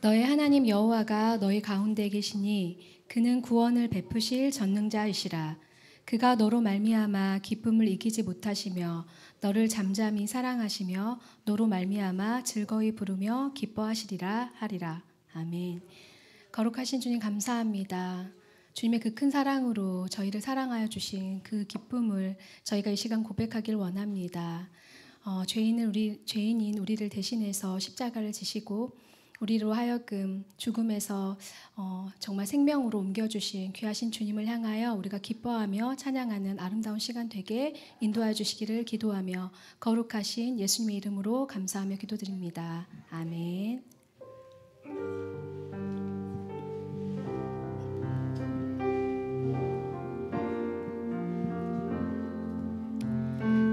너의 하나님 여호와가 너희 가운데 계시니 그는 구원을 베푸실 전능자이시라. 그가 너로 말미암아 기쁨을 이기지 못하시며 너를 잠잠히 사랑하시며 너로 말미암아 즐거이 부르며 기뻐하시리라 하리라. 아멘. 거룩하신 주님 감사합니다. 주님의 그 큰 사랑으로 저희를 사랑하여 주신 그 기쁨을 저희가 이 시간 고백하길 원합니다. 죄인인 우리를 대신해서 십자가를 지시고 우리로 하여금 죽음에서 정말 생명으로 옮겨주신 귀하신 주님을 향하여 우리가 기뻐하며 찬양하는 아름다운 시간 되게 인도하여 주시기를 기도하며 거룩하신 예수님의 이름으로 감사하며 기도드립니다. 아멘.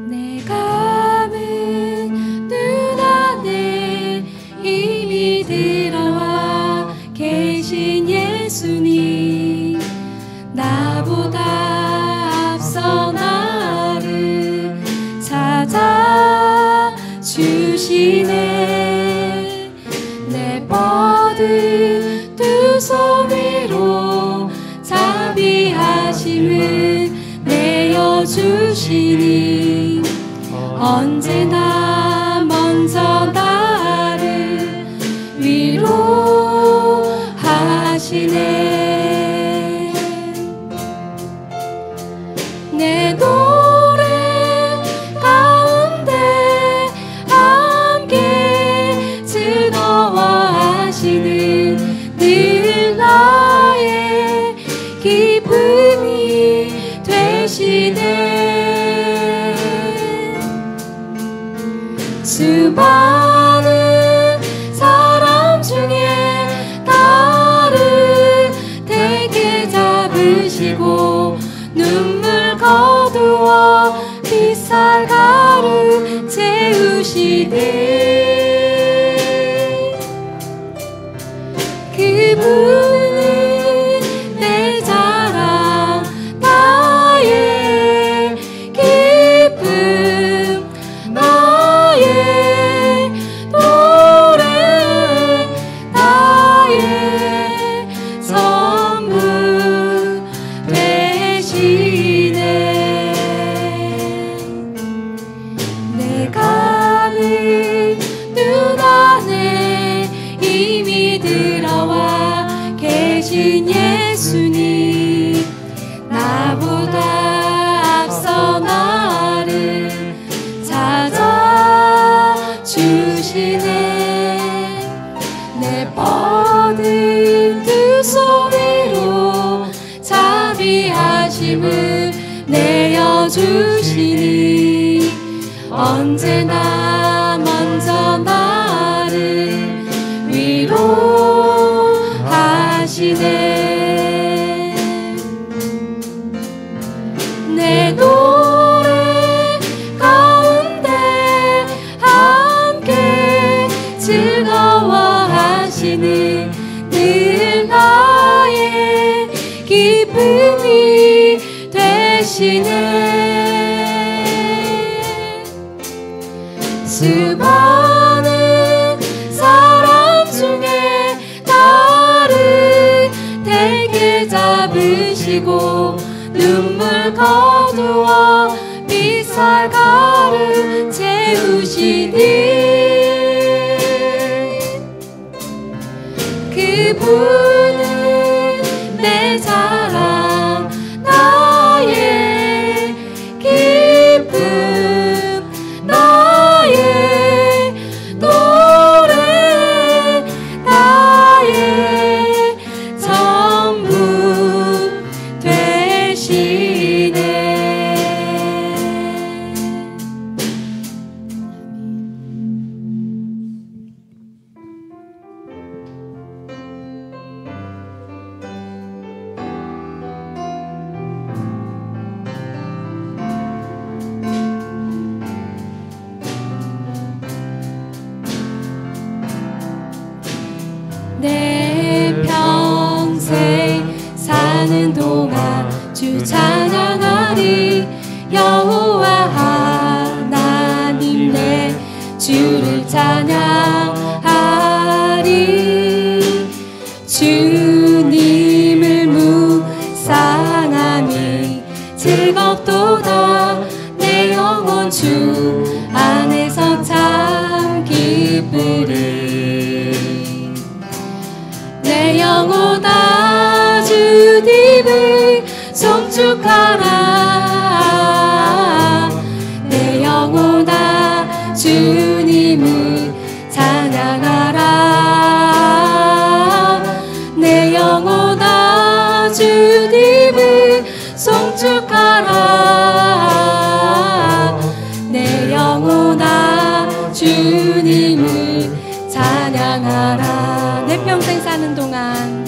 내 감은 눈 안에 이미 들어와 계신 예수님, 나보다 앞서 나를 찾아주시네. 내 뻗은 두 손 위로 자비하심을 내어주시니 언제나 먼저 나를 위로하시네. 내 노래 가운데 함께 즐거워하시는 늘 나의 기쁨이 되시네. 수많은 사람 중에 나를 되게 잡으시고 눈물 거두어 빗살가루 채우시네. 그분은 내 자랑, 나의 기쁨, 나의 노래, 나의 전부 되시네. 내 감은 눈 안에 이미 들어와 계신 예수님, 나보다 앞서 나를 찾아주시네. 내 뻗은 두 손 위로 자비하심을 내어주시니 언제나 먼저 나를 위로하시네. 내 노래 가운데 함께 즐거워하시는 늘 나의 기쁨이 되시네. 수많은 사람 중에 나를 되게 잡으시고 눈물 거두어 빗살가루 채우시니 그분은 내 자랑, 나의 기쁨, 나의 노래, 나의 전부 되시네. 내 평생 사는 동안 주 찬양하리. 여호와 하나님 내 주를 찬양하리. 즐겁도다. 내 영혼 주 안에서 참 기쁘리. 내 영혼아 주님을 송축하라. 내 영혼아 주님을 찬양하라. 내 영혼아 주님을 송축하라. 내 영혼아 주님을 찬양하라. 내 평생 사는 동안,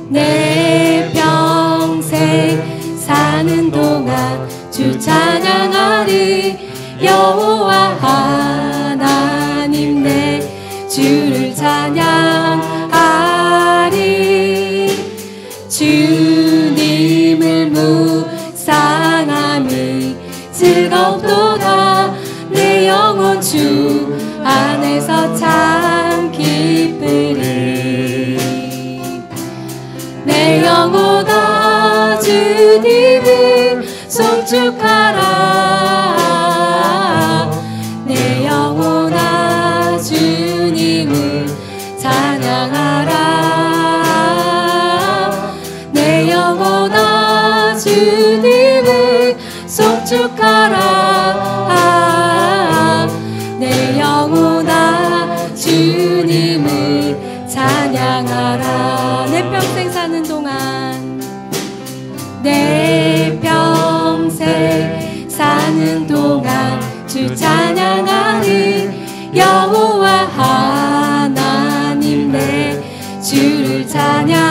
내 평생 사는 동안 주 찬양하리. 여호와 하나님 내 주를 찬양하리. 주님을 묵상함이 즐겁도다. 내 영혼 주 안에서 참 기쁘리. 내 영혼아 주님을 송축하라. 내 영혼아 주님을 찬양하라. 내 영혼아 주님을 송축하라. 내 영혼아 주님을 찬양하라. 내 평생 사는 동안, 내 평생 사는 동안 주 찬양하리. 여호와 하나님 내 주를 찬양하리.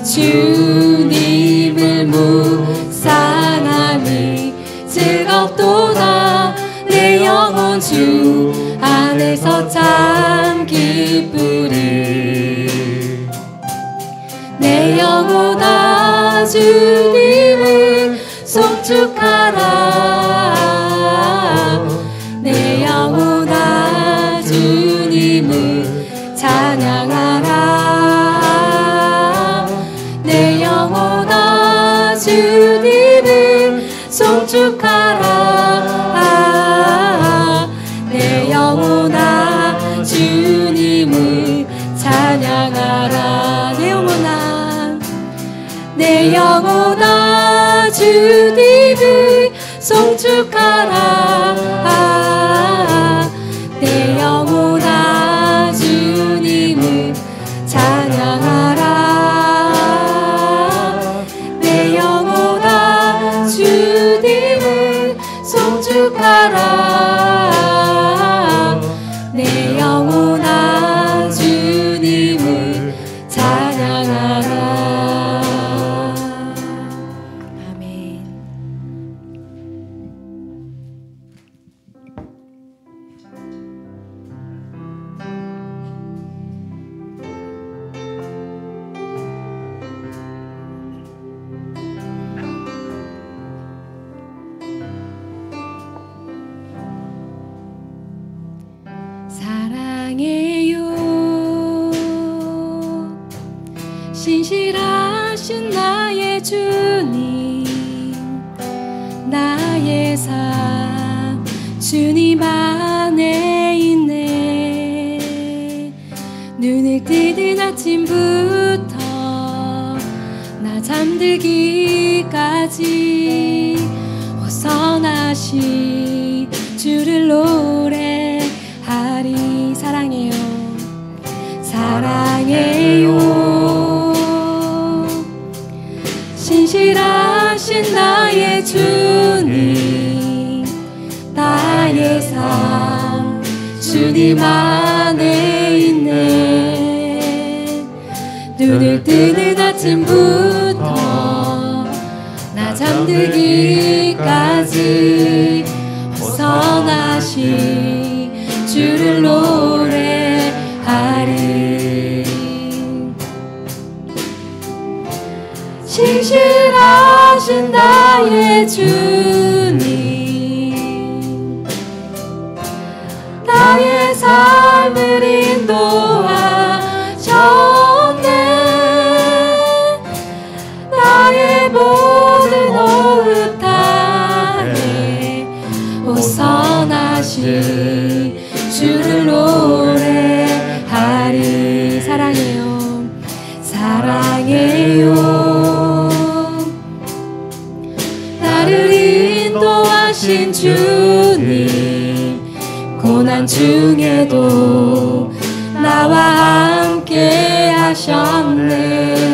주님을 묵상함이 즐겁도다. 내 영혼 주 안에서 참 기쁘리. 내 영혼아 주님을 송축하라. 내 영혼아 주님을 찬양하라. 내 영혼아 주님을 송축하라. 내 영혼아 주님을 찬양하라. 내 영혼아, 내 영혼아 주님을 송축하라. 내 영혼아 주님을 찬양하라. 내 영혼아 주님을 송축하라. 내 영혼아 주님을 찬양하라. 아멘. 사랑해요 신실하신 나의 주님. 나의 삶 주님 안에 있네. 눈을 뜨는 아침부터 나 잠들기까지 호선하신 주를 노래하리. 사랑해요, 사랑해요 신실하신 나의 주님. 나의 삶 주님 안에 있네. 눈을 뜨는 아침부터 나 잠들기까지 호선하신 주를 노래하리. 신실하신 나의 주님. 나의 삶을 인도하셨네. 승천하신 주를 노래하리. 사랑해요, 사랑해요. 나를 인도하신 주님, 고난 중에도 나와 함께 하셨네.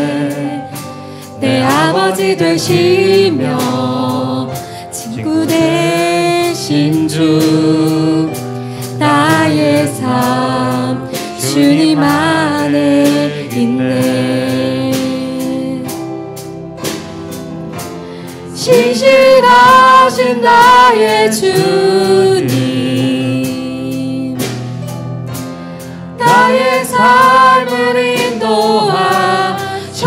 내 아버지 되시며 친구 되신 주, 나의 삶 주님 안에 있네. 신실하신 나의 주님, 나의 삶을 인도하셨네.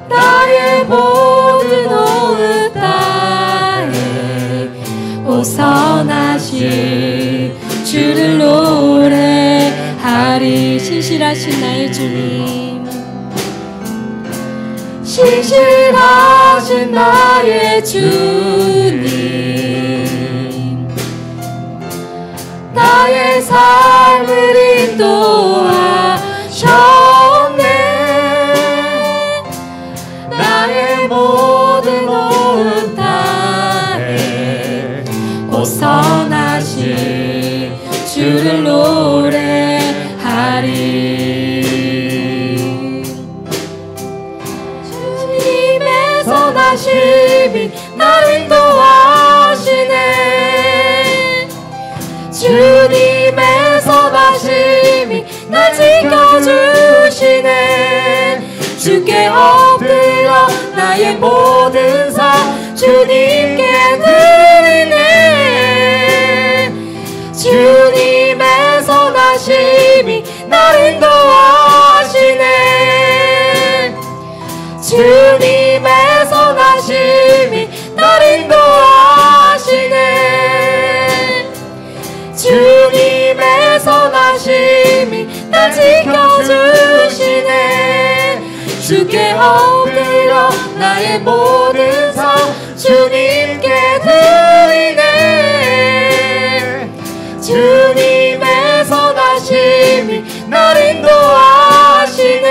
나의 모든 오은 땅에 오선하신 주를 노래하리. 신실하신 나의 주님, 신실하신 나의 주님, 나의 삶을 인도하셨네. 나의 모든 오은 땅에 오선하신 주를 노래하리. 주님의 선하심이 날 인도하시네. 주님의 선하심이 날 지켜주시네. 주께 엎드려 나의 모든 삶 주님께 드리네. 주님의 선하심이 날 인도하시네. 주님의 선하심이 날 인도하시네. 주님의 선하심이 날 지켜주시네. 주께 엎드려 나의 모든 삶 주님께 드리네. 주님의 선하심이 날 인도하시네.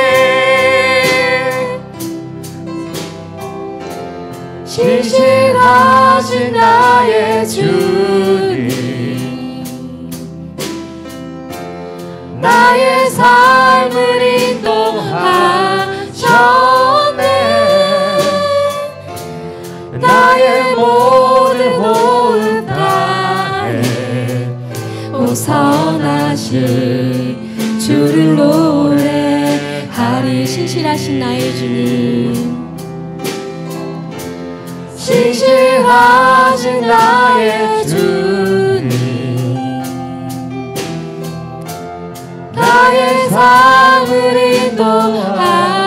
신실하신 나의 주님, 나의 삶을 인도하셨네. 나의 모든 오은 땅에 오선하신 주를 노래하리. 신실하신 나의 주님, 신실하신 나의 주님, 나의 삶을 인도하셨네.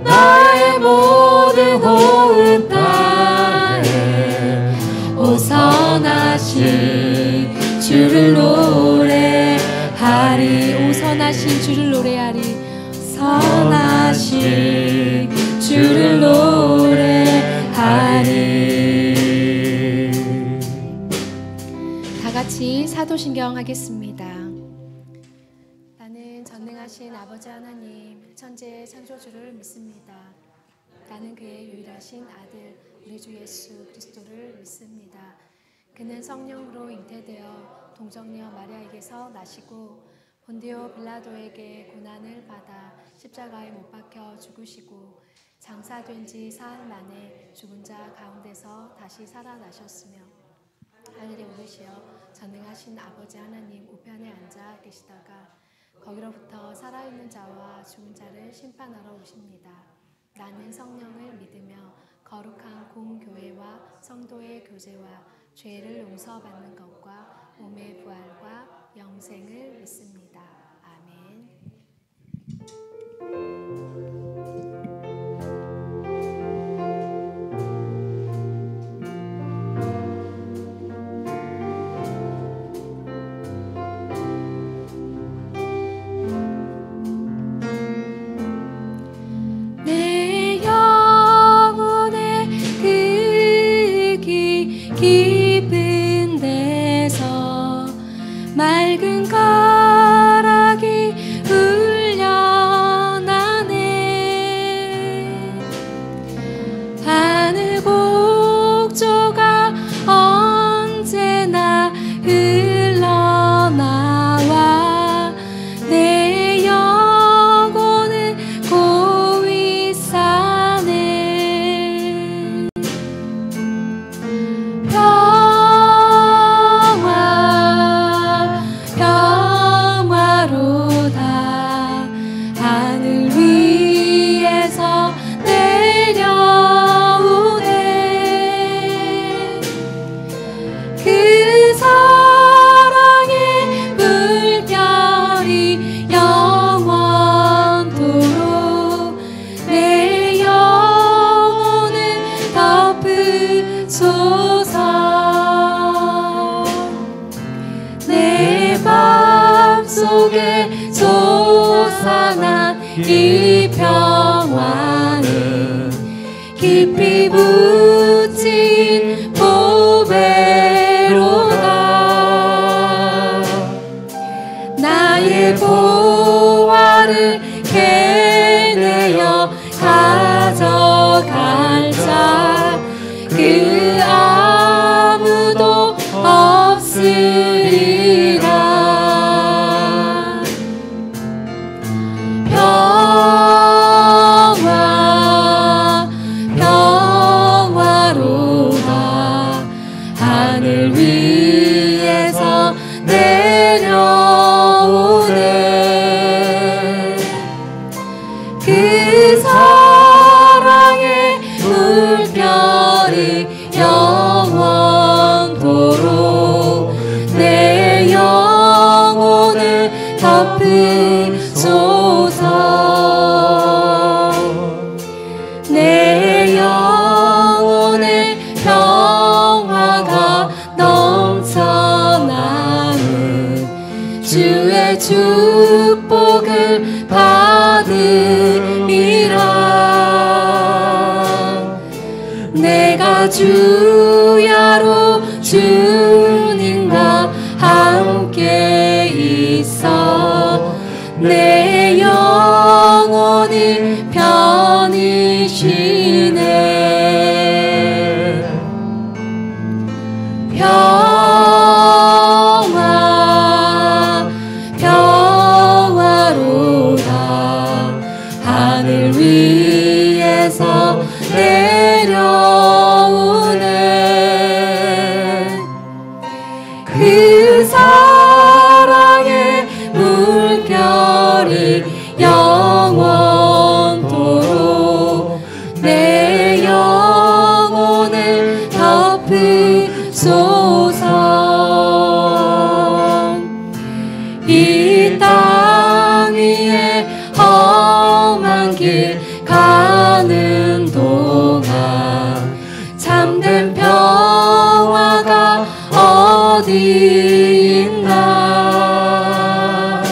나의 모든 오은 땅에 오선하신 주를 노래하리. 오선하신 주를 노래하리. 선하신 주를 노래하리. 다 같이 사도신경 하겠습니다. 나는 전능하신 아버지 하나님, 천지의 창조주를 믿습니다. 나는 그의 유일하신 아들 우리 주 예수 그리스도를 믿습니다. 그는 성령으로 잉태되어 동정녀 마리아에게서 나시고 본디오 빌라도에게 고난을 받아 십자가에 못 박혀 죽으시고 장사된 지 사흘 만에 죽은 자 가운데서 다시 살아나셨으며 하늘에 오르시어 전능하신 아버지 하나님 우편에 앉아 계시다가 거기로부터 살아있는 자와 죽은 자를 심판하러 오십니다. 나는 성령을 믿으며 거룩한 공교회와 성도의 교제와 죄를 용서받는 것과 몸의 부활과 영생을 믿습니다. 아멘. 내 영혼 맑은 가락이 울려나네. 하늘 곡조가 언제나 흘러나와 내 영혼은 고이 사네. 평화 평화로다. 하늘 위에서 내려오네. 그 사랑의 물결이 영원토록 내 영혼을 덮으소서. 내 맘속에 솟아난 이 평화는 깊이 묻힌 보배로다. 나의 보화를 캐내어 가져갈 자 그 아무도 없으리라. 평화 평화로다. 하늘 위에서 내려오네. 그 사랑의 물결이 영원토록 내 영혼을 덮으소서. 내 영혼의 평화가 넘쳐나는 주의 축복을 받으리라. 내가 주야로 주님과 함께 있어 내 영혼을 편히 쉬네. 평화 평화로다. 하늘 위에서 내려오네. 그 사랑의 물결이 영원토록 내 영혼을 덮으소서. 이 땅 위에 험한 길 가는 동안 참된 평화가 어디 있나.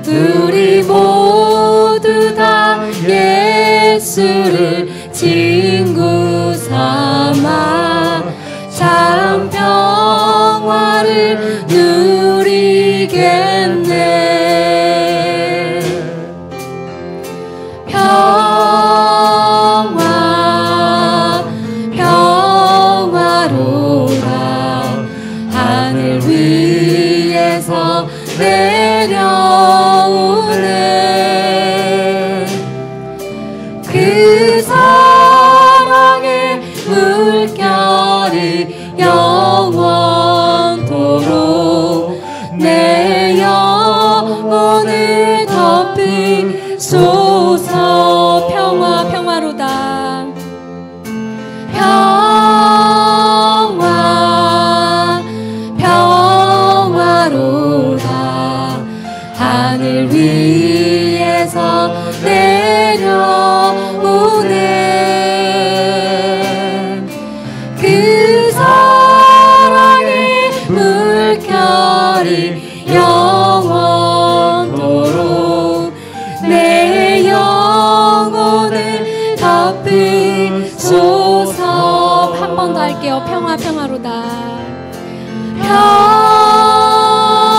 우리 모두 다 예수를 친구 삼아 참 평화를 누리겠네. 평화 평화로다. 하늘 위에서 내려오네. 그 사랑의 물결이 영원토록 내 영혼을 덮으소서. 평화 평화로다. 평화 평화로다. 하늘 위에서 내려오네. 그 사랑의 물결이 영원토록 내 영혼을 덮으소서. 한 번 더 할게요. 평화 평화로다. 평화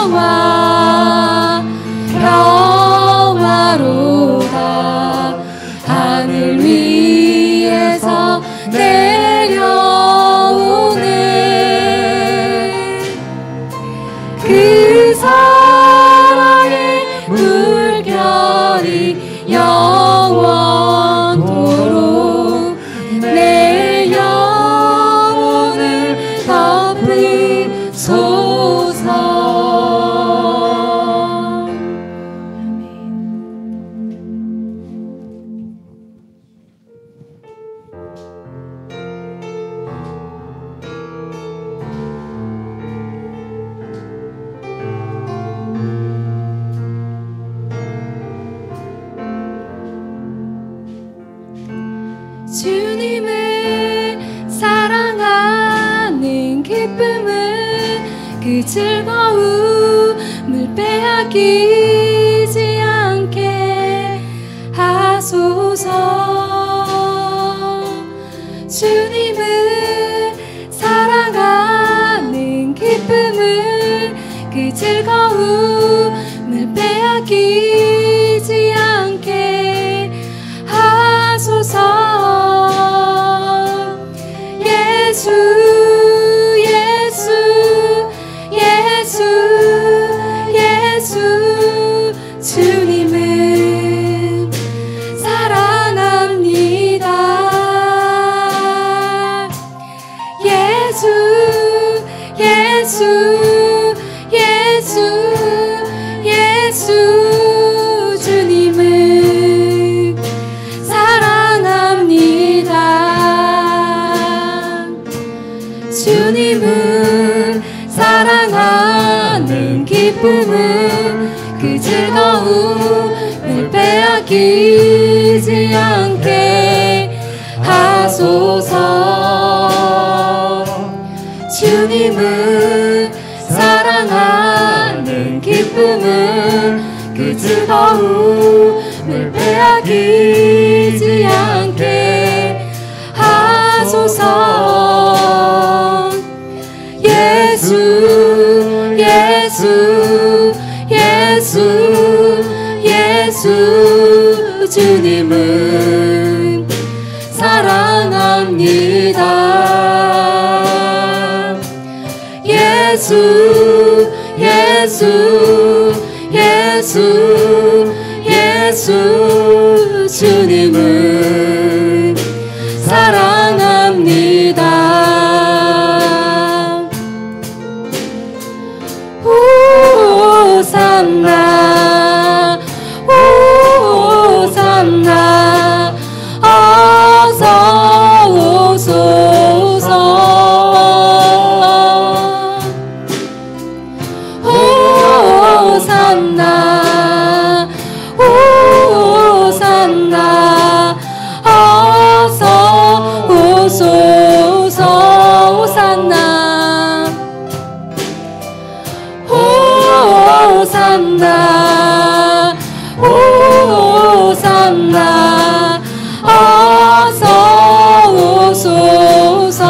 그 즐거움을 빼앗기지 않게 하소서. 주님을 사랑하는 기쁨을 그 즐거움을 빼앗기지 않게 하소서. 예수 예수 예수 예수 주님을 사랑합니다. 예수 예수 예수 예수 주님을 사랑합니다. 주님을 사랑하는 기쁨을 그 즐거움을 빼앗기지 않게 하소서. 주님을 사랑하는 기쁨을 그 즐거움을 빼앗기지 않게 하소서. 예수 예수 예수 예수 주님을 사랑합니다. 예수 예수 예수 예수 주님을 사랑합니다. 호산나 호산나 어서 오소서. 호산나 호산나 어서 오소서. 호산나 호산나 어서 오소서.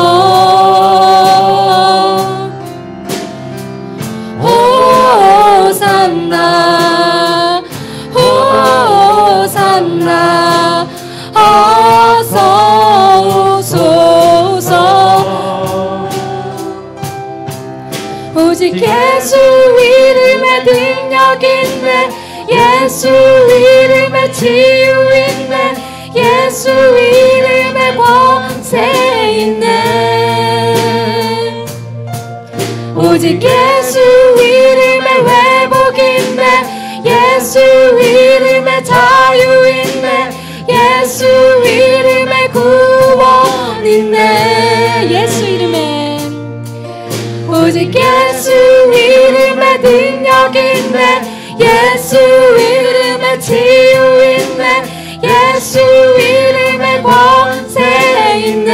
호산나 호산나 어서 오소서. 오직 예수 이름에 능력 있네. 예수 이름에 치유 있네. 예수 이름에 권세 있네. 오직 예수 이름에 회복 있네. 예수 이름에 자유 있네. 예수 이름에 구원 있네. 예수 이름에 오직 예수 이름에 능력 있네. 예수 이름에 치유 있네. 예수 이름에 권세 있네.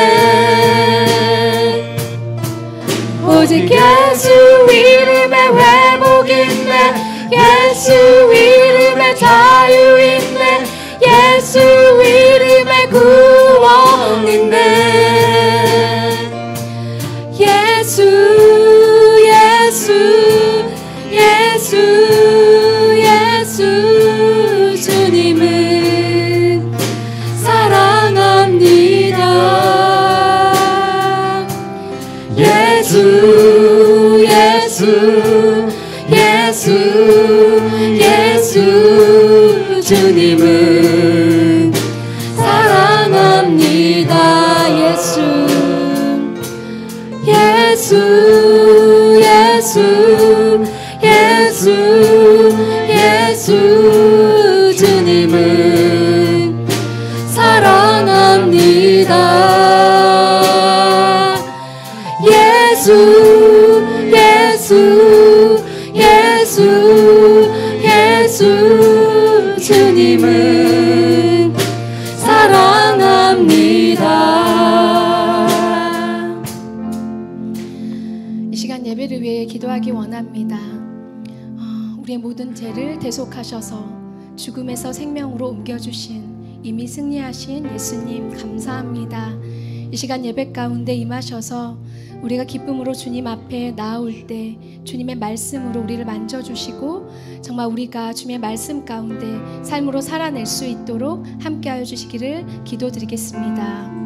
오직 예수 이름에 회복 있네. 예수 이름에 자유 있네. 예수 이름에 구원 있네. 예수 예수 예수 예수 주님을 사랑합니다. 예수 예수 예수 예수 주님을 사랑합니다. 예수 예수 예수 예수 예수 주님을 사랑합니다. 예수 예수 예수 예수 주님을 사랑합니다. 이 시간 예배를 위해 기도하기 원합니다. 우리의 모든 죄를 대속하셔서 죽음에서 생명으로 옮겨주신 이미 승리하신 예수님 감사합니다. 이 시간 예배 가운데 임하셔서 우리가 기쁨으로 주님 앞에 나아올 때 주님의 말씀으로 우리를 만져주시고 정말 우리가 주님의 말씀 가운데 삶으로 살아낼 수 있도록 함께하여 주시기를 기도드리겠습니다.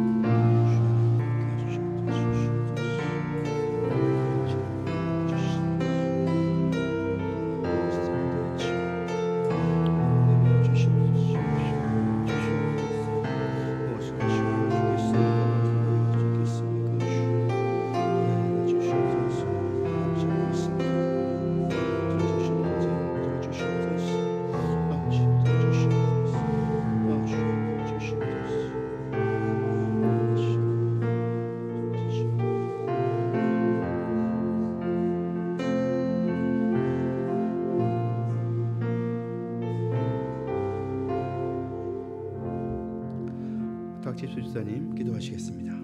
박집수 집사님 기도하시겠습니다.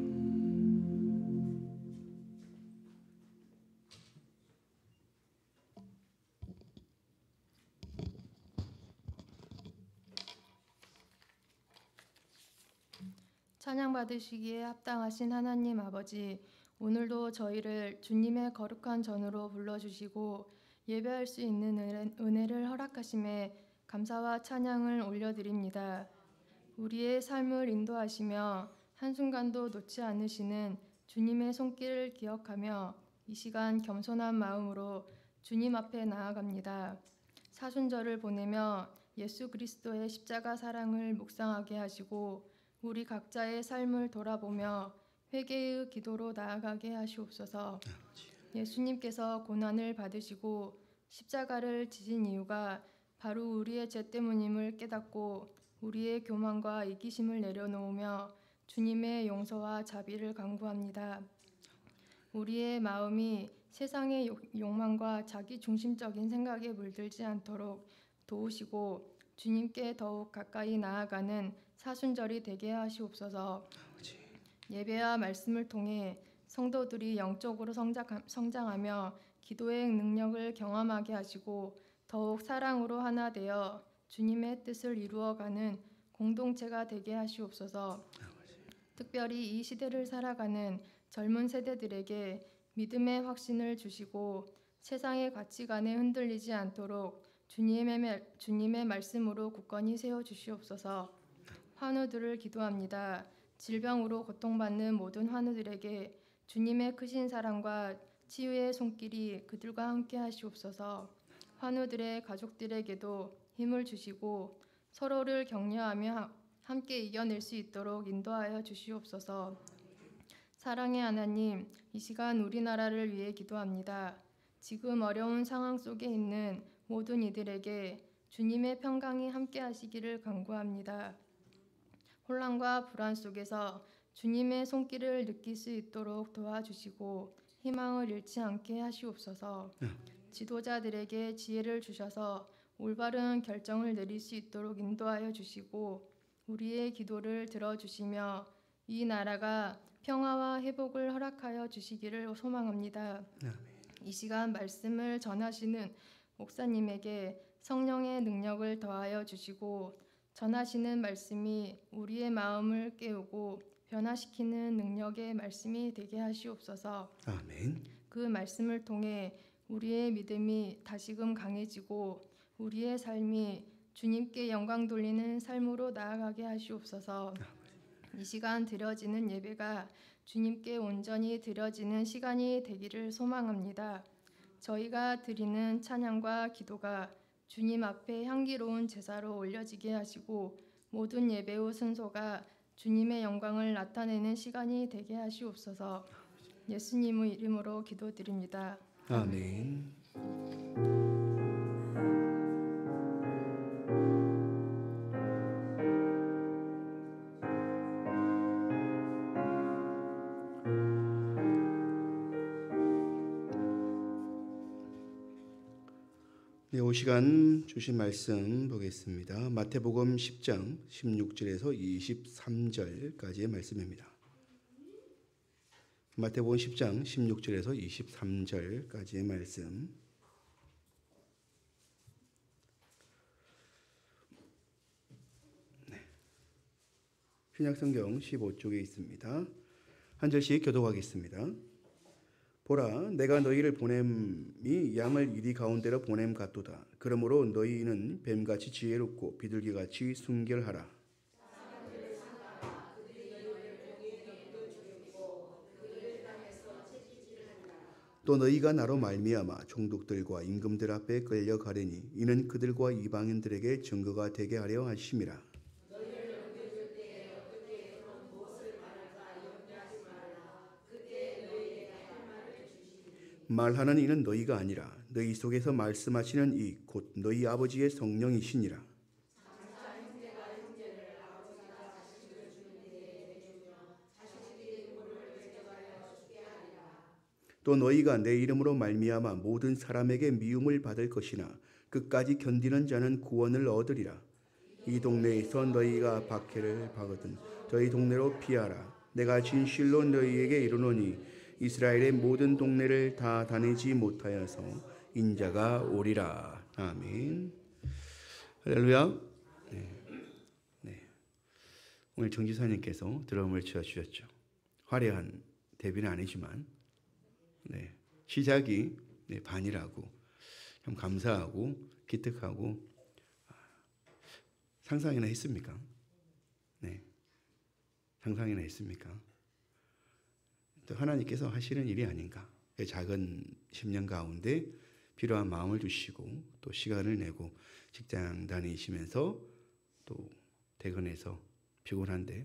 찬양 받으시기에 합당하신 하나님 아버지, 오늘도 저희를 주님의 거룩한 전으로 불러주시고 예배할 수 있는 은혜를 허락하심에 감사와 찬양을 올려드립니다. 우리의 삶을 인도하시며 한순간도 놓지 않으시는 주님의 손길을 기억하며 이 시간 겸손한 마음으로 주님 앞에 나아갑니다. 사순절을 보내며 예수 그리스도의 십자가 사랑을 묵상하게 하시고 우리 각자의 삶을 돌아보며 회개의 기도로 나아가게 하시옵소서. 예수님께서 고난을 받으시고 십자가를 지신 이유가 바로 우리의 죄 때문임을 깨닫고 우리의 교만과 이기심을 내려놓으며 주님의 용서와 자비를 간구합니다. 우리의 마음이 세상의 욕망과 자기 중심적인 생각에 물들지 않도록 도우시고 주님께 더욱 가까이 나아가는 사순절이 되게 하시옵소서. 예배와 말씀을 통해 성도들이 영적으로 성장하며 기도의 능력을 경험하게 하시고 더욱 사랑으로 하나 되어 주님의 뜻을 이루어가는 공동체가 되게 하시옵소서. 특별히 이 시대를 살아가는 젊은 세대들에게 믿음의 확신을 주시고 세상의 가치관에 흔들리지 않도록 주님의 말씀으로 굳건히 세워주시옵소서. 환우들을 기도합니다. 질병으로 고통받는 모든 환우들에게 주님의 크신 사랑과 치유의 손길이 그들과 함께 하시옵소서. 환우들의 가족들에게도 힘을 주시고 서로를 격려하며 함께 이겨낼 수 있도록 인도하여 주시옵소서. 사랑의 하나님, 이 시간 우리나라를 위해 기도합니다. 지금 어려운 상황 속에 있는 모든 이들에게 주님의 평강이 함께 하시기를 간구합니다. 혼란과 불안 속에서 주님의 손길을 느낄 수 있도록 도와주시고 희망을 잃지 않게 하시옵소서. 지도자들에게 지혜를 주셔서 올바른 결정을 내릴 수 있도록 인도하여 주시고 우리의 기도를 들어주시며 이 나라가 평화와 회복을 허락하여 주시기를 소망합니다. 이 시간 말씀을 전하시는 목사님에게 성령의 능력을 더하여 주시고 전하시는 말씀이 우리의 마음을 깨우고 변화시키는 능력의 말씀이 되게 하시옵소서. 아멘. 그 말씀을 통해 우리의 믿음이 다시금 강해지고 우리의 삶이 주님께 영광 돌리는 삶으로 나아가게 하시옵소서. 이 시간 드려지는 예배가 주님께 온전히 드려지는 시간이 되기를 소망합니다. 저희가 드리는 찬양과 기도가 주님 앞에 향기로운 제사로 올려지게 하시고 모든 예배 후 순서가 주님의 영광을 나타내는 시간이 되게 하시옵소서. 예수님의 이름으로 기도드립니다. 아멘. 네, 이 시간 주신 말씀 보겠습니다. 마태복음 10장 16절에서 23절까지의 말씀입니다. 마태복음 10장 16절에서 23절까지의 말씀. 신약성경 15쪽에 있습니다. 한 절씩 교독하겠습니다. 보라, 내가 너희를 보냄이 양을 이리 가운데로 보냄 같도다. 그러므로 너희는 뱀같이 지혜롭고 비둘기같이 순결하라. 또 너희가 나로 말미암아 종독들과 임금들 앞에 끌려가려니 이는 그들과 이방인들에게 증거가 되게 하려 하심이라. 말하는 이는 너희가 아니라 너희 속에서 말씀하시는 이 곧 너희 아버지의 성령이시니라. 또 너희가 내 이름으로 말미암아 모든 사람에게 미움을 받을 것이나 끝까지 견디는 자는 구원을 얻으리라. 이 동네에서 너희가 박해를 받거든 저희 동네로 피하라. 내가 진실로 너희에게 이르노니 이스라엘의 모든 동네를 다 다니지 못하여서 인자가 오리라. 아멘. 할렐루야. 네. 오늘 정지사님께서 드럼을 쳐주셨죠. 화려한 데뷔는 아니지만 시작이 반이라고 참 감사하고 기특하고 상상이나 했습니까? 상상이나 했습니까? 또 하나님께서 하시는 일이 아닌가. 작은 10년 가운데 필요한 마음을 주시고 또 시간을 내고 직장 다니시면서 또 퇴근해서 피곤한데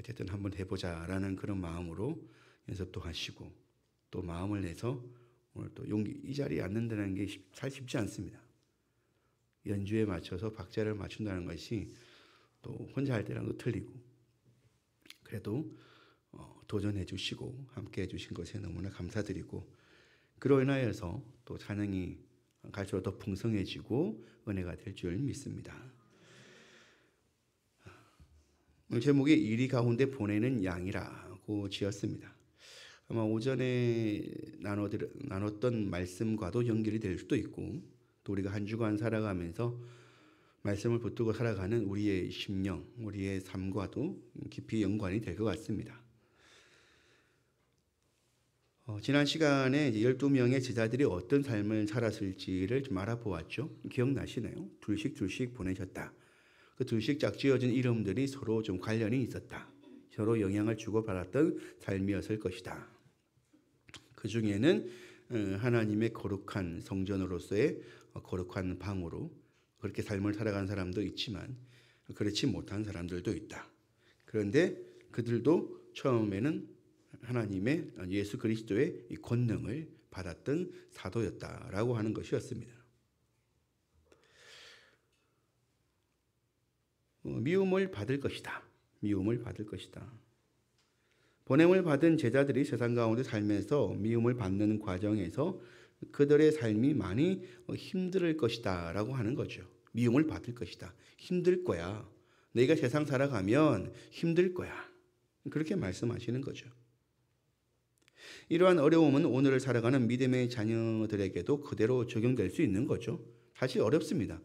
어쨌든 한번 해보자라는 그런 마음으로 연습도 하시고 또 마음을 내서 오늘 또 용기 이 자리에 앉는다는 게 잘 쉽지 않습니다. 연주에 맞춰서 박자를 맞춘다는 것이 또 혼자 할 때랑도 틀리고 그래도 도전해 주시고 함께 해 주신 것에 너무나 감사드리고 그로 인하여서 또 찬양이 갈수록 더 풍성해지고 은혜가 될 줄 믿습니다. 오늘 제목이 이리 가운데 보내는 양이라고 지었습니다. 아마 오전에 나눴던 말씀과도 연결이 될 수도 있고 또 우리가 한 주간 살아가면서 말씀을 붙들고 살아가는 우리의 심령, 우리의 삶과도 깊이 연관이 될 것 같습니다. 지난 시간에 12명의 제자들이 어떤 삶을 살았을지를 좀 알아보았죠. 기억나시나요? 둘씩 보내셨다. 그 둘씩 짝지어진 이름들이 서로 좀 관련이 있었다. 서로 영향을 주고받았던 삶이었을 것이다. 그 중에는 하나님의 거룩한 성전으로서의 거룩한 방으로 그렇게 삶을 살아간 사람도 있지만 그렇지 못한 사람들도 있다. 그런데 그들도 처음에는 하나님의 예수 그리스도의 이 권능을 받았던 사도였다라고 하는 것이었습니다. 미움을 받을 것이다. 미움을 받을 것이다. 보냄을 받은 제자들이 세상 가운데 살면서 미움을 받는 과정에서 그들의 삶이 많이 힘들 것이다 라고 하는 거죠. 미움을 받을 것이다. 힘들 거야. 너희가 세상 살아가면 힘들 거야. 그렇게 말씀하시는 거죠. 이러한 어려움은 오늘을 살아가는 믿음의 자녀들에게도 그대로 적용될 수 있는 거죠. 사실 어렵습니다.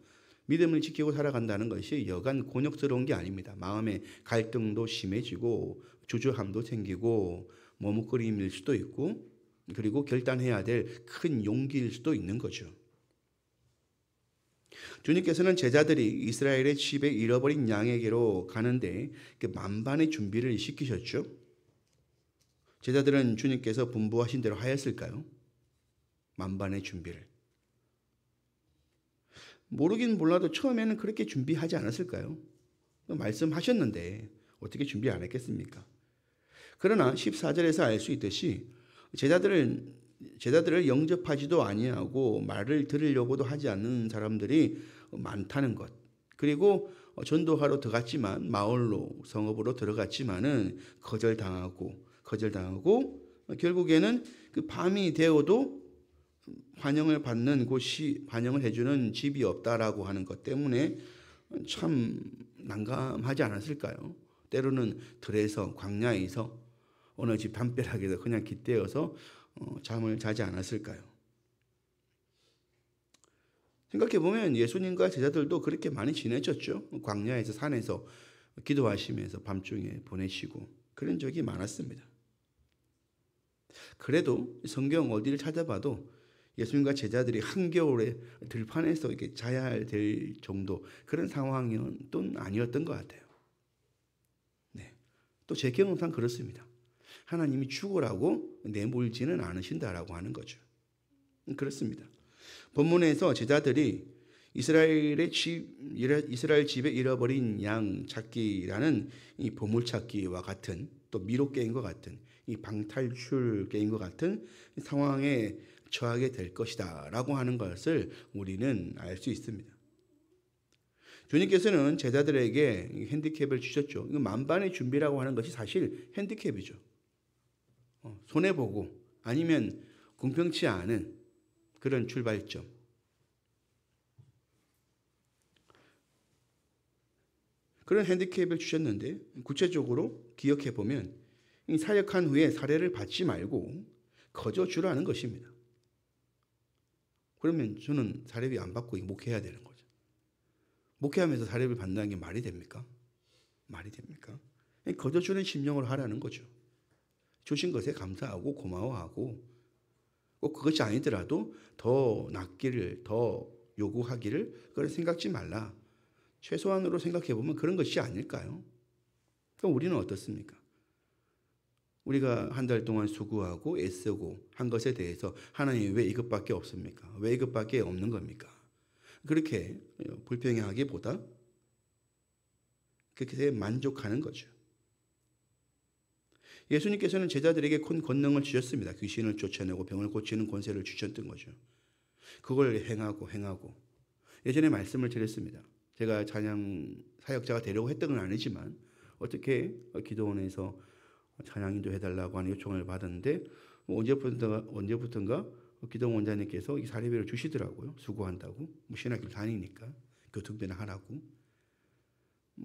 믿음을 지키고 살아간다는 것이 여간 곤욕스러운 게 아닙니다. 마음의 갈등도 심해지고 주저함도 생기고 머뭇거림일 수도 있고 그리고 결단해야 될 큰 용기일 수도 있는 거죠. 주님께서는 제자들이 이스라엘의 집에 잃어버린 양에게로 가는데 만반의 준비를 시키셨죠. 제자들은 주님께서 분부하신 대로 하였을까요? 만반의 준비를. 모르긴 몰라도 처음에는 그렇게 준비하지 않았을까요? 말씀하셨는데 어떻게 준비 안 했겠습니까? 그러나 14절에서 알 수 있듯이 제자들을 영접하지도 아니하고 말을 들으려고도 하지 않는 사람들이 많다는 것. 그리고 전도하러 들어갔지만 마을로 성읍으로 들어갔지만은 거절당하고 결국에는 그 밤이 되어도 환영을 받는 곳이 환영을 해주는 집이 없다라고 하는 것 때문에 참 난감하지 않았을까요? 때로는 들에서 광야에서 어느 집 담벼락에서 그냥 깃대어서 잠을 자지 않았을까요? 생각해보면 예수님과 제자들도 그렇게 많이 지내셨죠. 광야에서 산에서 기도하시면서 밤중에 보내시고 그런 적이 많았습니다. 그래도 성경 어디를 찾아봐도 예수님과 제자들이 한겨울에 들판에서 이렇게 자야 될 정도 그런 상황은 또 아니었던 것 같아요. 네. 또 제 경험상 그렇습니다. 하나님이 죽으라고 내몰지는 않으신다라고 하는 거죠. 그렇습니다. 본문에서 제자들이 이스라엘 집에 잃어버린 양 찾기라는 이 보물 찾기와 같은 또 미로 게임과 같은 이 방탈출 게임과 같은 상황에 처하게 될 것이다 라고 하는 것을 우리는 알 수 있습니다. 주님께서는 제자들에게 핸디캡을 주셨죠. 이거 만반의 준비라고 하는 것이 사실 핸디캡이죠. 손해보고 아니면 공평치 않은 그런 출발점. 그런 핸디캡을 주셨는데 구체적으로 기억해보면 사역한 후에 사례를 받지 말고 거저 주라는 것입니다. 그러면 저는 사례비 안 받고 목회해야 되는 거죠. 목회하면서 사례비를 받는다는 게 말이 됩니까? 말이 됩니까? 거저 주는 심령으로 하라는 거죠. 주신 것에 감사하고 고마워하고 꼭 그것이 아니더라도 더 낫기를 더 요구하기를 그걸 생각지 말라. 최소한으로 생각해보면 그런 것이 아닐까요? 그럼 우리는 어떻습니까? 우리가 한 달 동안 수고하고 애쓰고 한 것에 대해서 하나님이 왜 이것밖에 없습니까? 왜 이것밖에 없는 겁니까? 그렇게 불평하기보다 그렇게 만족하는 거죠. 예수님께서는 제자들에게 큰 권능을 주셨습니다. 귀신을 쫓아내고 병을 고치는 권세를 주셨던 거죠. 그걸 행하고 예전에 말씀을 드렸습니다. 제가 찬양 사역자가 되려고 했던 건 아니지만 어떻게 기도원에서 찬양 인도해달라고 하는 요청을 받았는데 언제부턴가 기도원 원장님께서 이 사례비를 주시더라고요. 수고한다고. 신학교 다니니까 교통비나 하라고.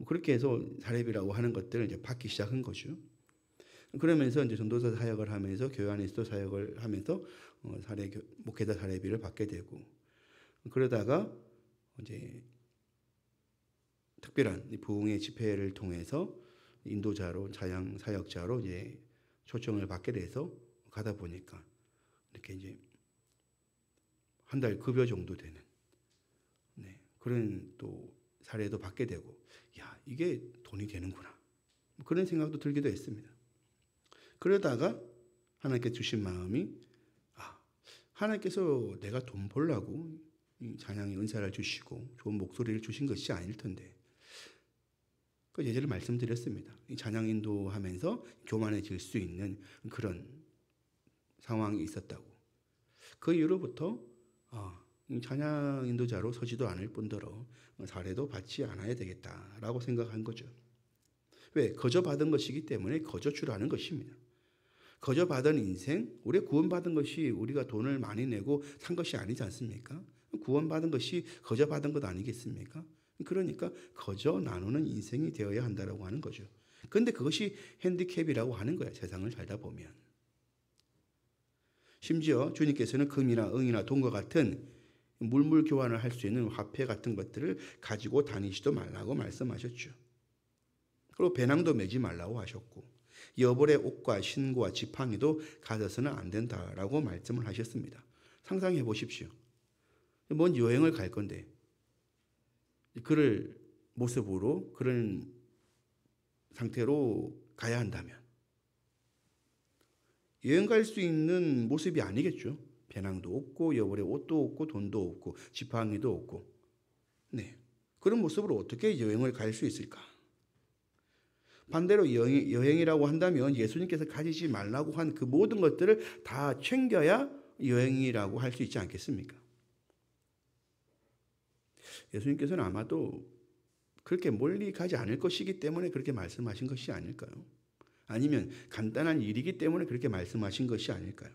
그렇게 해서 사례비라고 하는 것들을 이제 받기 시작한 거죠. 그러면서 이제 전도사 사역을 하면서 교회 안에서도 사역을 하면서 목회자 사례비를 받게 되고 그러다가 이제 특별한 부흥의 집회를 통해서 인도자로 찬양 사역자로 이제 초청을 받게 돼서 가다 보니까 이렇게 이제 한 달 급여 정도 되는 그런 또 사례도 받게 되고 야 이게 돈이 되는구나 그런 생각도 들기도 했습니다. 그러다가 하나님께 주신 마음이 하나님께서 내가 돈 벌라고 찬양의 은사를 주시고 좋은 목소리를 주신 것이 아닐 텐데 그 예전에 말씀드렸습니다. 이 찬양 인도하면서 교만해질 수 있는 그런 상황이 있었다고. 그 이후로부터 찬양 인도자로 서지도 않을 뿐더러 사례도 받지 않아야 되겠다라고 생각한 거죠. 왜? 거저 받은 것이기 때문에 거저 주라는 것입니다. 거저 받은 인생, 우리가 구원받은 것이 우리가 돈을 많이 내고 산 것이 아니지 않습니까? 구원받은 것이 거저 받은 것 아니겠습니까? 그러니까 거저 나누는 인생이 되어야 한다라고 하는 거죠. 그런데 그것이 핸디캡이라고 하는 거야. 세상을 살다 보면. 심지어 주님께서는 금이나 은이나 돈과 같은 물물 교환을 할 수 있는 화폐 같은 것들을 가지고 다니지도 말라고 말씀하셨죠. 그리고 배낭도 메지 말라고 하셨고 여벌의 옷과 신고와 지팡이도 가져서는 안 된다라고 말씀을 하셨습니다. 상상해 보십시오. 먼 여행을 갈 건데 그럴 모습으로 그런 상태로 가야 한다면 여행 갈 수 있는 모습이 아니겠죠. 배낭도 없고 여벌의 옷도 없고 돈도 없고 지팡이도 없고 그런 모습으로 어떻게 여행을 갈 수 있을까? 반대로 여행이라고 한다면 예수님께서 가지지 말라고 한 그 모든 것들을 다 챙겨야 여행이라고 할 수 있지 않겠습니까? 예수님께서는 아마도 그렇게 멀리 가지 않을 것이기 때문에 그렇게 말씀하신 것이 아닐까요? 아니면 간단한 일이기 때문에 그렇게 말씀하신 것이 아닐까요?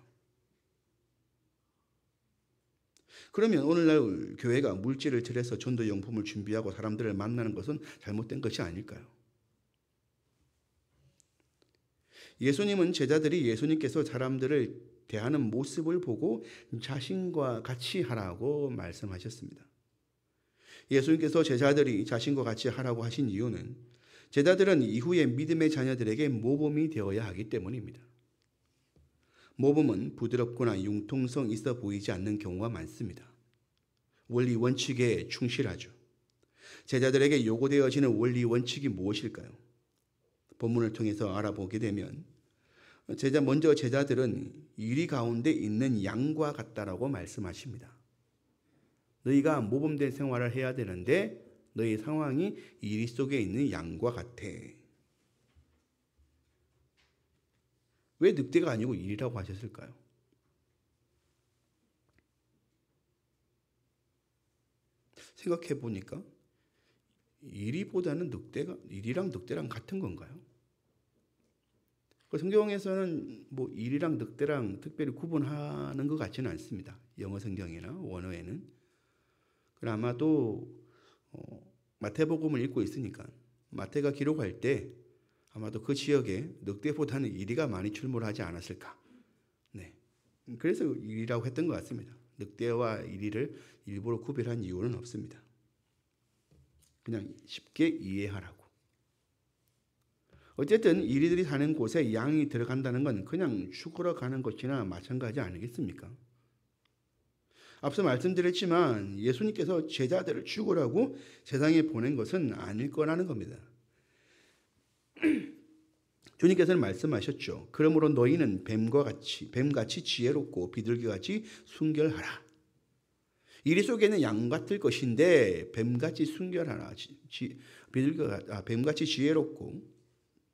그러면 오늘날 교회가 물질을 들여서 전도용품을 준비하고 사람들을 만나는 것은 잘못된 것이 아닐까요? 예수님은 제자들이 예수님께서 사람들을 대하는 모습을 보고 자신과 같이 하라고 말씀하셨습니다. 예수님께서 제자들이 자신과 같이 하라고 하신 이유는 제자들은 이후에 믿음의 자녀들에게 모범이 되어야 하기 때문입니다. 모범은 부드럽거나 융통성 있어 보이지 않는 경우가 많습니다. 원리 원칙에 충실하죠. 제자들에게 요구되어지는 원리 원칙이 무엇일까요? 본문을 통해서 알아보게 되면 먼저 제자들은 이리 가운데 있는 양과 같다라고 말씀하십니다. 너희가 모범된 생활을 해야 되는데 너희 상황이 이리 속에 있는 양과 같아. 왜 늑대가 아니고 이리라고 하셨을까요? 생각해 보니까 이리보다는 이리랑 늑대랑 같은 건가요? 성경에서는 뭐 이리랑 늑대랑 특별히 구분하는 것 같지는 않습니다. 영어 성경이나 원어에는. 그럼 아마도 마태복음을 읽고 있으니까 마태가 기록할 때 아마도 그 지역에 늑대보다는 이리가 많이 출몰하지 않았을까. 네. 그래서 이리라고 했던 것 같습니다. 늑대와 이리를 일부러 구별한 이유는 없습니다. 그냥 쉽게 이해하라고. 어쨌든 이리들이 사는 곳에 양이 들어간다는 건 그냥 죽으러 가는 것이나 마찬가지 아니겠습니까? 앞서 말씀드렸지만 예수님께서 제자들을 죽으라고 세상에 보낸 것은 아닐 거라는 겁니다. 주님께서는 말씀하셨죠. 그러므로 너희는 뱀같이 지혜롭고 비둘기같이 순결하라. 이리 속에는 양 같을 것인데 뱀같이 순결하라. 뱀같이 지혜롭고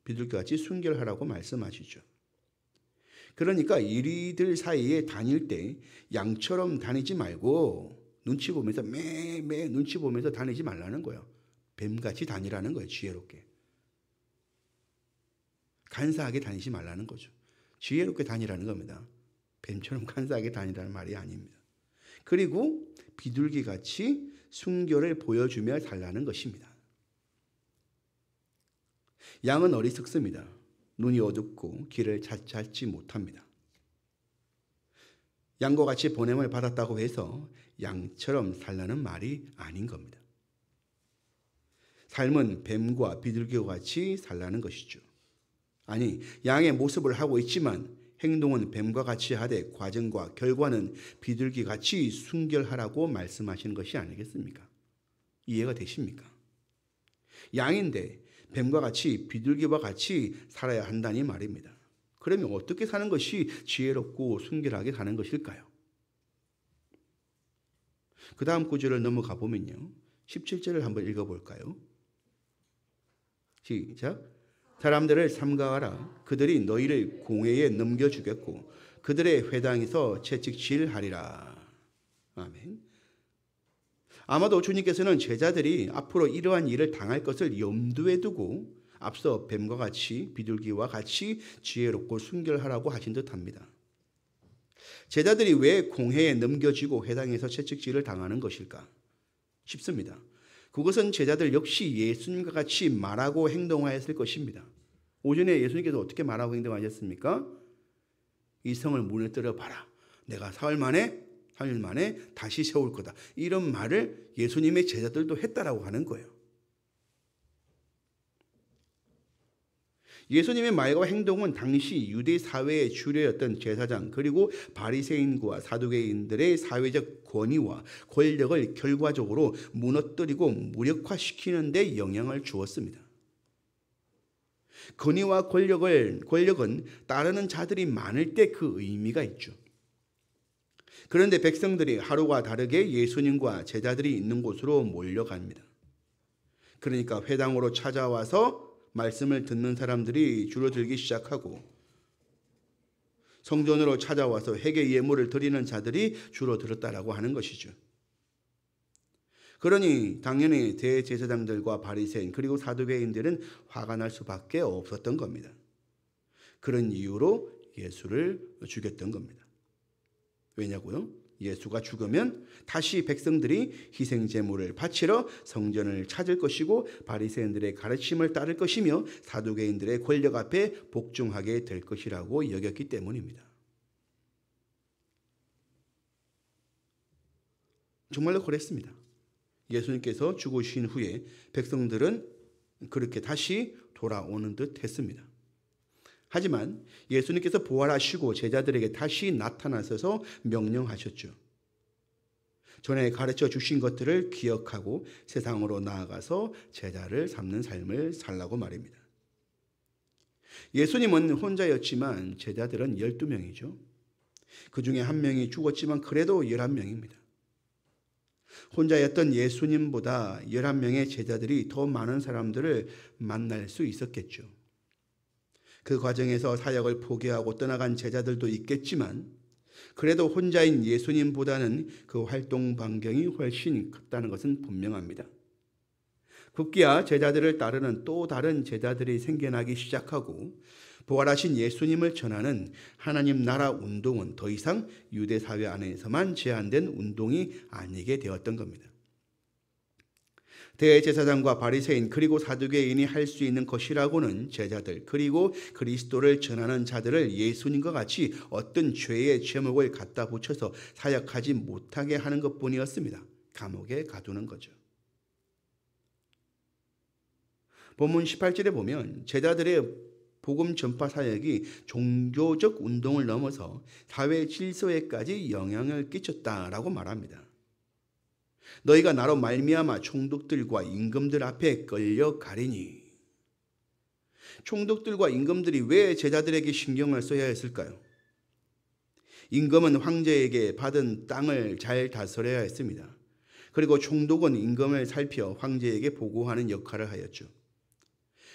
비둘기같이 순결하라고 말씀하시죠. 그러니까 이리들 사이에 다닐 때 양처럼 다니지 말고 눈치 보면서 매 눈치 보면서 다니지 말라는 거예요. 뱀같이 다니라는 거예요. 지혜롭게. 간사하게 다니지 말라는 거죠. 지혜롭게 다니라는 겁니다. 뱀처럼 간사하게 다니라는 말이 아닙니다. 그리고 비둘기같이 순결을 보여주며 살라는 것입니다. 양은 어리석습니다. 눈이 어둡고 길을 찾지 못합니다. 양과 같이 보냄을 받았다고 해서 양처럼 살라는 말이 아닌 겁니다. 삶은 뱀과 비둘기와 같이 살라는 것이죠. 아니, 양의 모습을 하고 있지만 행동은 뱀과 같이 하되 과정과 결과는 비둘기같이 순결하라고 말씀하시는 것이 아니겠습니까? 이해가 되십니까? 양인데 뱀과 같이 비둘기와 같이 살아야 한다니 말입니다. 그러면 어떻게 사는 것이 지혜롭고 순결하게 사는 것일까요? 그 다음 구절을 넘어가 보면요. 17절을 한번 읽어볼까요? 시작. 사람들을 삼가하라. 그들이 너희를 공회에 넘겨주겠고 그들의 회당에서 채찍질하리라. 아멘. 아마도 주님께서는 제자들이 앞으로 이러한 일을 당할 것을 염두에 두고 앞서 뱀과 같이 비둘기와 같이 지혜롭고 순결하라고 하신 듯합니다. 제자들이 왜 공회에 넘겨지고 회당에서 채찍질을 당하는 것일까? 쉽습니다. 그것은 제자들 역시 예수님과 같이 말하고 행동하였을 것입니다. 오전에 예수님께서 어떻게 말하고 행동하셨습니까? 이 성을 무너뜨려 봐라. 내가 3일 만에 다시 세울 거다. 이런 말을 예수님의 제자들도 했다라고 하는 거예요. 예수님의 말과 행동은 당시 유대 사회의 주류였던 제사장 그리고 바리새인과 사두개인들의 사회적 권위와 권력을 결과적으로 무너뜨리고 무력화시키는 데 영향을 주었습니다. 권위와 권력은 따르는 자들이 많을 때 그 의미가 있죠. 그런데 백성들이 하루가 다르게 예수님과 제자들이 있는 곳으로 몰려갑니다. 그러니까 회당으로 찾아와서 말씀을 듣는 사람들이 줄어들기 시작하고 성전으로 찾아와서 회개 예물을 드리는 자들이 줄어들었다라고 하는 것이죠. 그러니 당연히 대제사장들과 바리새인 그리고 사두개인들은 화가 날 수밖에 없었던 겁니다. 그런 이유로 예수를 죽였던 겁니다. 왜냐고요? 예수가 죽으면 다시 백성들이 희생제물을 바치러 성전을 찾을 것이고 바리새인들의 가르침을 따를 것이며 사두개인들의 권력 앞에 복종하게 될 것이라고 여겼기 때문입니다. 정말로 그랬습니다. 예수님께서 죽으신 후에 백성들은 그렇게 다시 돌아오는 듯 했습니다. 하지만 예수님께서 부활하시고 제자들에게 다시 나타나셔서 명령하셨죠. 전에 가르쳐 주신 것들을 기억하고 세상으로 나아가서 제자를 삼는 삶을 살라고 말입니다. 예수님은 혼자였지만 제자들은 12명이죠. 그 중에 한 명이 죽었지만 그래도 11명입니다. 혼자였던 예수님보다 11명의 제자들이 더 많은 사람들을 만날 수 있었겠죠. 그 과정에서 사역을 포기하고 떠나간 제자들도 있겠지만 그래도 혼자인 예수님보다는 그 활동 반경이 훨씬 컸다는 것은 분명합니다. 급기야 제자들을 따르는 또 다른 제자들이 생겨나기 시작하고 부활하신 예수님을 전하는 하나님 나라 운동은 더 이상 유대 사회 안에서만 제한된 운동이 아니게 되었던 겁니다. 대제사장과 바리새인 그리고 사두개인이 할 수 있는 것이라고는 제자들 그리고 그리스도를 전하는 자들을 예수님과 같이 어떤 죄의 제목을 갖다 붙여서 사역하지 못하게 하는 것뿐이었습니다. 감옥에 가두는 거죠. 본문 18절에 보면 제자들의 복음 전파 사역이 종교적 운동을 넘어서 사회 질서에까지 영향을 끼쳤다라고 말합니다. 너희가 나로 말미암아 총독들과 임금들 앞에 끌려가리니. 총독들과 임금들이 왜 제자들에게 신경을 써야 했을까요? 임금은 황제에게 받은 땅을 잘 다스려야 했습니다. 그리고 총독은 임금을 살펴 황제에게 보고하는 역할을 하였죠.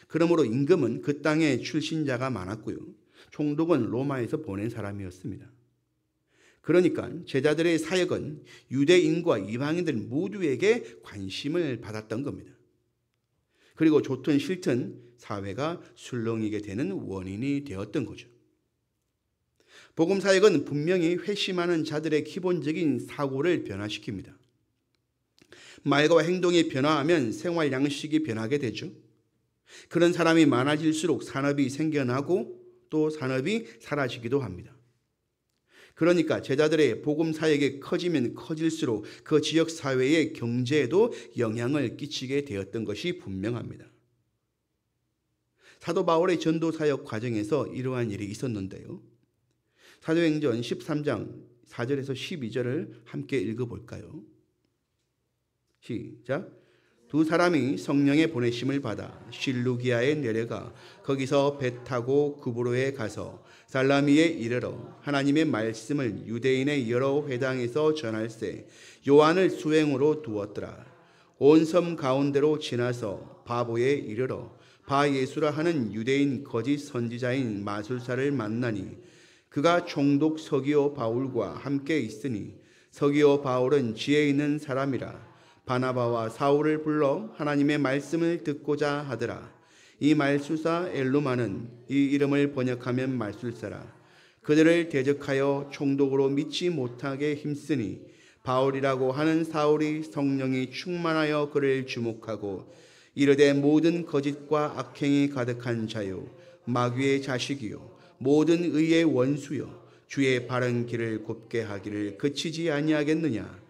그러므로 임금은 그 땅에 출신자가 많았고요. 총독은 로마에서 보낸 사람이었습니다. 그러니까 제자들의 사역은 유대인과 이방인들 모두에게 관심을 받았던 겁니다. 그리고 좋든 싫든 사회가 술렁이게 되는 원인이 되었던 거죠. 복음 사역은 분명히 회심하는 자들의 기본적인 사고를 변화시킵니다. 말과 행동이 변화하면 생활 양식이 변하게 되죠. 그런 사람이 많아질수록 산업이 생겨나고 또 산업이 사라지기도 합니다. 그러니까 제자들의 복음 사역이 커지면 커질수록 그 지역 사회의 경제에도 영향을 끼치게 되었던 것이 분명합니다. 사도 바울의 전도 사역 과정에서 이러한 일이 있었는데요. 사도행전 13장 4절에서 12절을 함께 읽어볼까요? 시작. 두 사람이 성령의 보내심을 받아 실루기아에 내려가 거기서 배 타고 구브로에 가서 살라미에 이르러 하나님의 말씀을 유대인의 여러 회당에서 전할세 요한을 수행으로 두었더라. 온 섬 가운데로 지나서 바보에 이르러 바예수라 하는 유대인 거짓 선지자인 마술사를 만나니 그가 총독 서기오 바울과 함께 있으니 서기오 바울은 지혜 있는 사람이라 바나바와 사울을 불러 하나님의 말씀을 듣고자 하더라. 이 말술사 엘루마는 이 이름을 번역하면 말술사라. 그들을 대적하여 총독으로 믿지 못하게 힘쓰니 바울이라고 하는 사울이 성령이 충만하여 그를 주목하고 이르되 모든 거짓과 악행이 가득한 자요 마귀의 자식이요 모든 의의 원수요 주의 바른 길을 곱게 하기를 그치지 아니하겠느냐.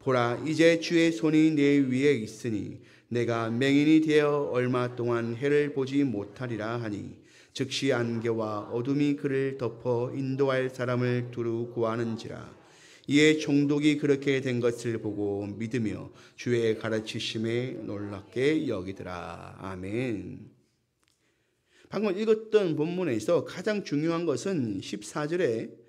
보라 이제 주의 손이 내 위에 있으니 내가 맹인이 되어 얼마 동안 해를 보지 못하리라 하니 즉시 안개와 어둠이 그를 덮어 인도할 사람을 두루 구하는지라. 이에 총독이 그렇게 된 것을 보고 믿으며 주의 가르치심에 놀랍게 여기더라. 아멘. 방금 읽었던 본문에서 가장 중요한 것은 14절에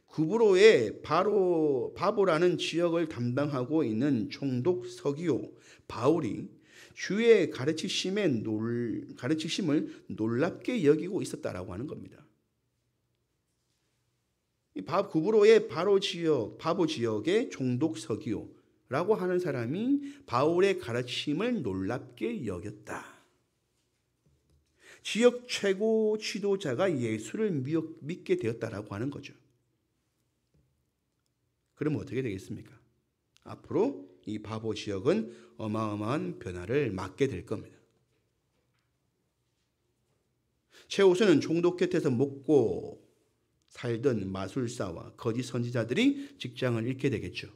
구브로의 바보라는 지역을 담당하고 있는 총독 서기오 바울이 주의 가르치심을 놀랍게 여기고 있었다라고 하는 겁니다. 구브로의 바보 지역의 총독 서기오라고 하는 사람이 바울의 가르침을 놀랍게 여겼다. 지역 최고 지도자가 예수를 믿게 되었다라고 하는 거죠. 그러면 어떻게 되겠습니까? 앞으로 이 바보 지역은 어마어마한 변화를 맞게 될 겁니다. 최우선은 총독 곁에서 먹고 살던 마술사와 거짓 선지자들이 직장을 잃게 되겠죠.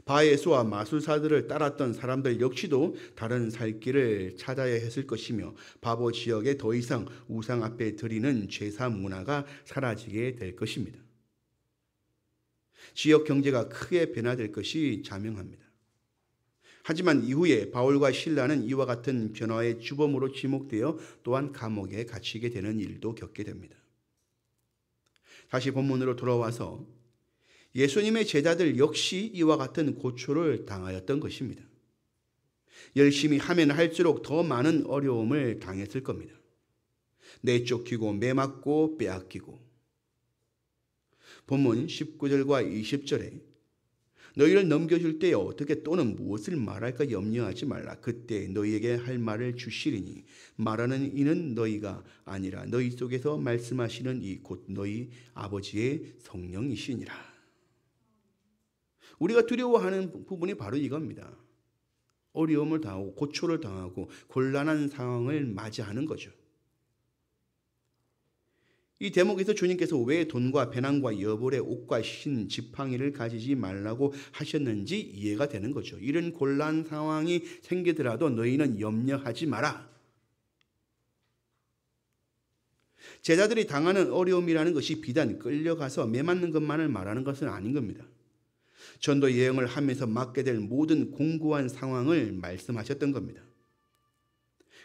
바예수와 마술사들을 따랐던 사람들 역시도 다른 살 길을 찾아야 했을 것이며 바보 지역에 더 이상 우상 앞에 드리는 제사 문화가 사라지게 될 것입니다. 지역 경제가 크게 변화될 것이 자명합니다. 하지만 이후에 바울과 실라는 이와 같은 변화의 주범으로 지목되어 또한 감옥에 갇히게 되는 일도 겪게 됩니다. 다시 본문으로 돌아와서 예수님의 제자들 역시 이와 같은 고초를 당하였던 것입니다. 열심히 하면 할수록 더 많은 어려움을 당했을 겁니다. 내쫓기고 매맞고 빼앗기고. 본문 19절과 20절에 너희를 넘겨줄 때에 어떻게 또는 무엇을 말할까 염려하지 말라. 그때 너희에게 할 말을 주시리니 말하는 이는 너희가 아니라 너희 속에서 말씀하시는 이 곧 너희 아버지의 성령이시니라. 우리가 두려워하는 부분이 바로 이겁니다. 어려움을 당하고 고초를 당하고 곤란한 상황을 맞이하는 거죠. 이 대목에서 주님께서 왜 돈과 배낭과 여벌의 옷과 흰 지팡이를 가지지 말라고 하셨는지 이해가 되는 거죠. 이런 곤란 상황이 생기더라도 너희는 염려하지 마라. 제자들이 당하는 어려움이라는 것이 비단 끌려가서 매맞는 것만을 말하는 것은 아닌 겁니다. 전도 여행을 하면서 맞게 될 모든 공고한 상황을 말씀하셨던 겁니다.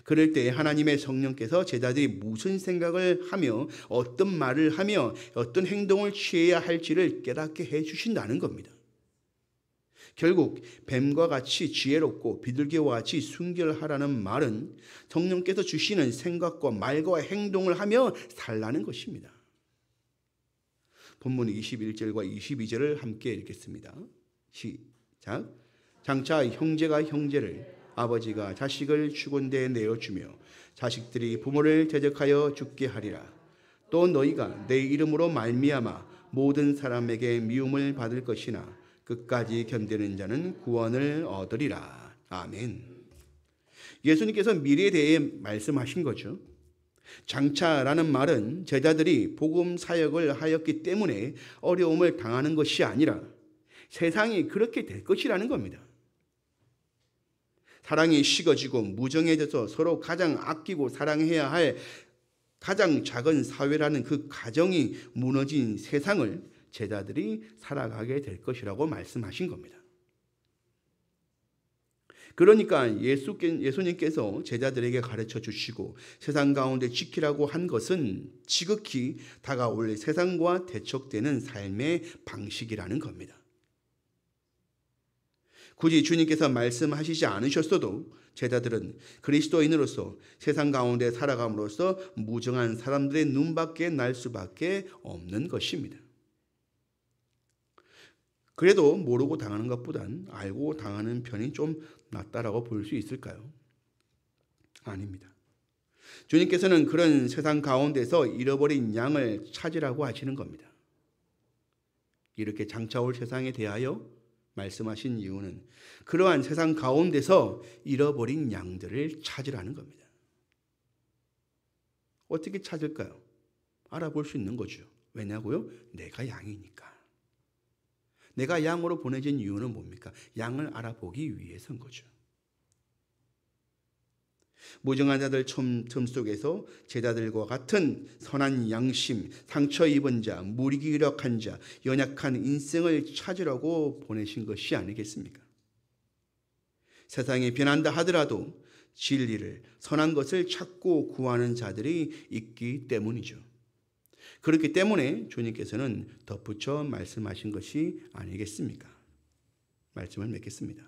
그럴 때 하나님의 성령께서 제자들이 무슨 생각을 하며 어떤 말을 하며 어떤 행동을 취해야 할지를 깨닫게 해주신다는 겁니다. 결국 뱀과 같이 지혜롭고 비둘기와 같이 순결하라는 말은 성령께서 주시는 생각과 말과 행동을 하며 살라는 것입니다. 본문 21절과 22절을 함께 읽겠습니다. 시작. 장차 형제가 형제를 아버지가 자식을 죽은 데 내어주며 자식들이 부모를 대적하여 죽게 하리라. 또 너희가 내 이름으로 말미암아 모든 사람에게 미움을 받을 것이나 끝까지 견디는 자는 구원을 얻으리라. 아멘. 예수님께서 미래에 대해 말씀하신 거죠. 장차라는 말은 제자들이 복음 사역을 하였기 때문에 어려움을 당하는 것이 아니라 세상이 그렇게 될 것이라는 겁니다. 사랑이 식어지고 무정해져서 서로 가장 아끼고 사랑해야 할 가장 작은 사회라는 그 가정이 무너진 세상을 제자들이 살아가게 될 것이라고 말씀하신 겁니다. 그러니까 예수님께서 제자들에게 가르쳐 주시고 세상 가운데 지키라고 한 것은 지극히 다가올 세상과 대척되는 삶의 방식이라는 겁니다. 굳이 주님께서 말씀하시지 않으셨어도 제자들은 그리스도인으로서 세상 가운데 살아감으로써 무정한 사람들의 눈밖에 날 수밖에 없는 것입니다. 그래도 모르고 당하는 것보단 알고 당하는 편이 좀 낫다라고 볼 수 있을까요? 아닙니다. 주님께서는 그런 세상 가운데서 잃어버린 양을 찾으라고 하시는 겁니다. 이렇게 장차 올 세상에 대하여 말씀하신 이유는 그러한 세상 가운데서 잃어버린 양들을 찾으라는 겁니다. 어떻게 찾을까요? 알아볼 수 있는 거죠. 왜냐고요? 내가 양이니까. 내가 양으로 보내진 이유는 뭡니까? 양을 알아보기 위해서인 거죠. 무정한 자들 틈 속에서 제자들과 같은 선한 양심, 상처 입은 자, 무기력한 자, 연약한 인생을 찾으라고 보내신 것이 아니겠습니까? 세상이 변한다 하더라도 진리를, 선한 것을 찾고 구하는 자들이 있기 때문이죠. 그렇기 때문에 주님께서는 덧붙여 말씀하신 것이 아니겠습니까? 말씀을 맺겠습니다.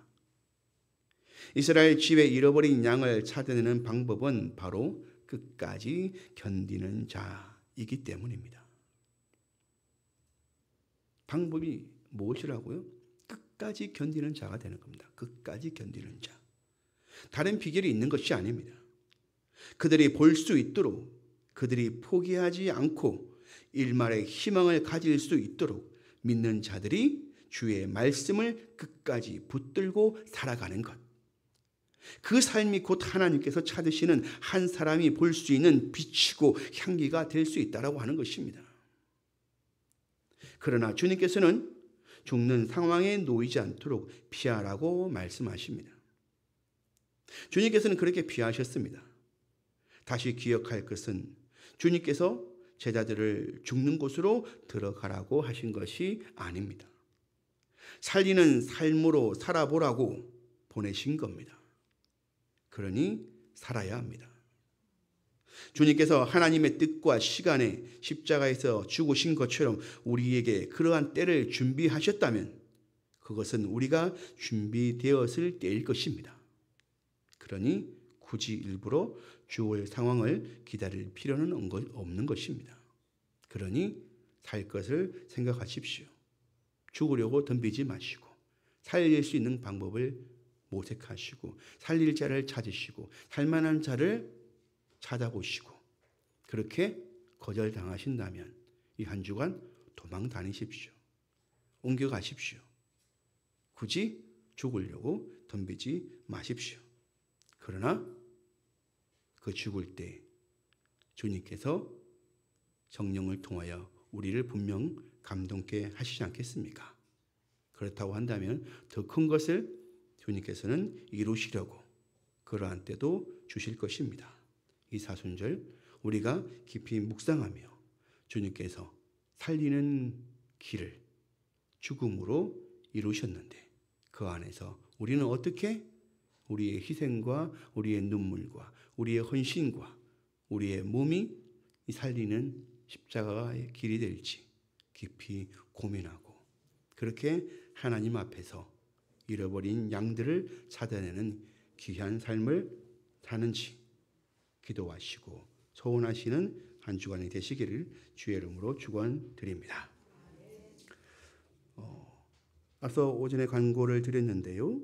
이스라엘 집에 잃어버린 양을 찾아내는 방법은 바로 끝까지 견디는 자이기 때문입니다. 방법이 무엇이라고요? 끝까지 견디는 자가 되는 겁니다. 끝까지 견디는 자. 다른 비결이 있는 것이 아닙니다. 그들이 볼 수 있도록, 그들이 포기하지 않고 일말의 희망을 가질 수 있도록 믿는 자들이 주의 말씀을 끝까지 붙들고 살아가는 것. 그 삶이 곧 하나님께서 찾으시는 한 사람이 볼 수 있는 빛이고 향기가 될 수 있다라고 하는 것입니다. 그러나 주님께서는 죽는 상황에 놓이지 않도록 피하라고 말씀하십니다. 주님께서는 그렇게 피하셨습니다. 다시 기억할 것은 주님께서 제자들을 죽는 곳으로 들어가라고 하신 것이 아닙니다. 살리는 삶으로 살아보라고 보내신 겁니다. 그러니 살아야 합니다. 주님께서 하나님의 뜻과 시간에 십자가에서 죽으신 것처럼 우리에게 그러한 때를 준비하셨다면 그것은 우리가 준비되었을 때일 것입니다. 그러니 굳이 일부러 죽을 상황을 기다릴 필요는 없는 것입니다. 그러니 살 것을 생각하십시오. 죽으려고 덤비지 마시고 살릴 수 있는 방법을 모색하시고 살릴 자를 찾으시고 살만한 자를 찾아보시고 그렇게 거절당하신다면 이 한 주간 도망 다니십시오. 옮겨가십시오. 굳이 죽으려고 덤비지 마십시오. 그러나 그 죽을 때 주님께서 성령을 통하여 우리를 분명 감동케 하시지 않겠습니까? 그렇다고 한다면 더 큰 것을 주님께서는 이루시려고 그러한 때도 주실 것입니다. 이 사순절 우리가 깊이 묵상하며 주님께서 살리는 길을 죽음으로 이루셨는데 그 안에서 우리는 어떻게 우리의 희생과 우리의 눈물과 우리의 헌신과 우리의 몸이 살리는 십자가의 길이 될지 깊이 고민하고 그렇게 하나님 앞에서 잃어버린 양들을 찾아내는 귀한 삶을 사는지 기도하시고 소원하시는 한 주간이 되시기를 주의 이름으로 축원드립니다. 앞서 오전에 광고를 드렸는데요.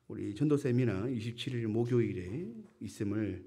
우리 전도 세미나 27일 목요일에 있음을